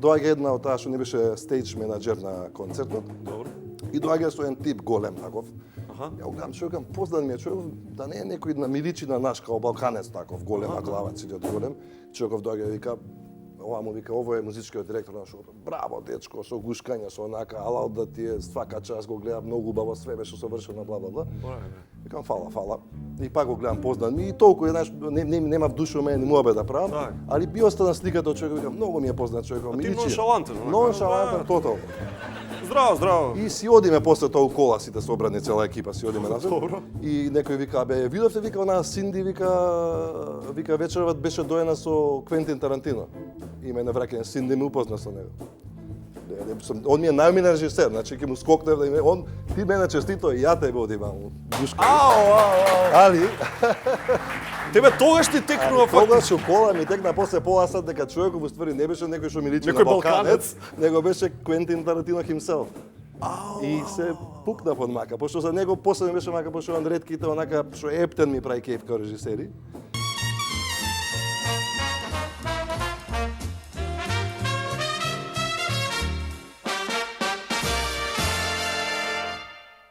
доаѓа една од таа што не беше стейдж менаџер на концертот. Добро. И доаѓа со еден тип голем таков. Аха. Ја го гледам човекам, поздан ми е човек, да не е некој на миличи на наш као балканец таков, голема глава, сидат голем. Човеков доаѓа и вика, ова му вика, ово е музичкиот директор на шоуто. Браво, дечко, со гушкање, со онака, алал да ти е свака час го гледам, многу убаво, све беше совршено, бла бла бла. Викам, фала. И пак го гледам поздан ми и толку еднаш нема в душа мене, не му да правам, Так. али би остана сликата од човекот, викам, многу ми е познат човекот, ти миличи. ноншалантен, онака, Ноншалантен, тотално. Здраво. И си одиме после тоа у кола, сите собрани, цела екипа си одиме назад. Добро. И некој вика, бе, видовте, вика, онаа Синди, вика вечерот беше доена со Квентин Тарантино. И ме навраќање, Синди ме упозна со него. Он ми е најомилен режисер, значи ќе му скокнев да име, ти мене честито и ја тебе одивам. Душка. Али, Тебе тогаш ти текнува тогаш у кола ми текна после пола сат дека човекот уствари не беше некој што ми личи Некој на балканец, балканец. него беше Квентин Тарантино himself. И се пукна под мака, пошто за него после ми беше мака, пошто он ретките онака што ептен ми прави кеф као режисери.